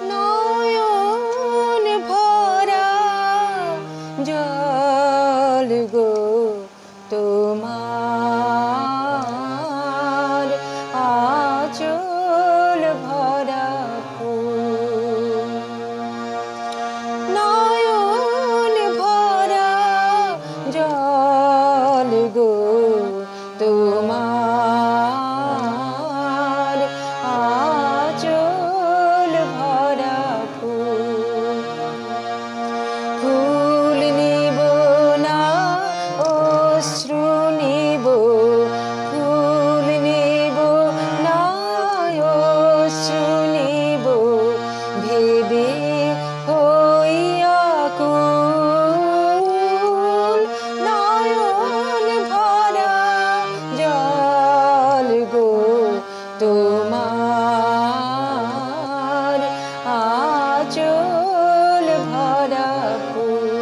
নয়ন ভরা জল গো তোমার, আঁচল ভরা ফুল। নয়ন ভরা জল গো তোমার, আঁচল ভরা ফুল। ফুল নিব না অশ্রু নিব, ফুল নিব না অশ্রু নিব, ভেবে হইয়া কুল। নয়ন ভরা জল গো তোমার, আঁচল ভরা ফুল।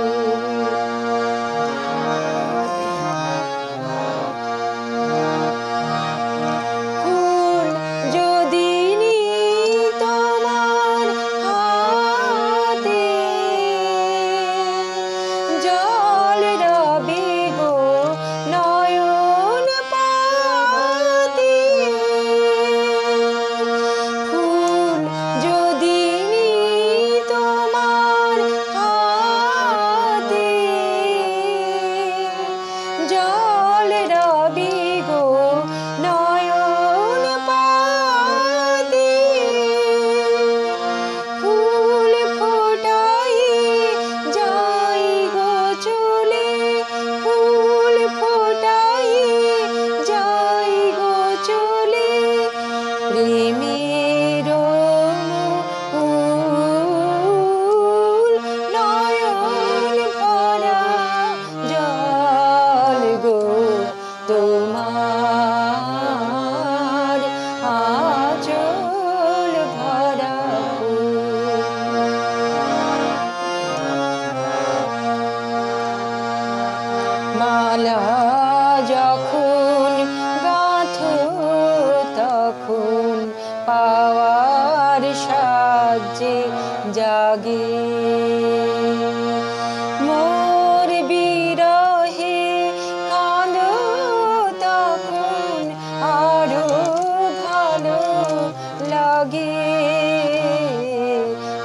ফুল যদি নিই তোমার হাতে, জল রবে গো নয়ন পাতে। ফুল যদি নিই তোমার হাতে, জল রবে গো নয়ন পাতে। ফুল ফোটাই যাই গো চলে, ফুল ফোটাই যাই গো চলে, প্রেমের ফুল। নয়ন ভরা জল গো তোমার, আঁচল ভরা ফুল। মালা যখন গাঁথো তখন পাওয়ার সাহায্যে জাগে, মোর বিরহে কাঁদো তখন আরো ভালো লাগে,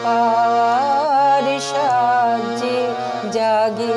পাওয়ার সাহায্যে জাগে।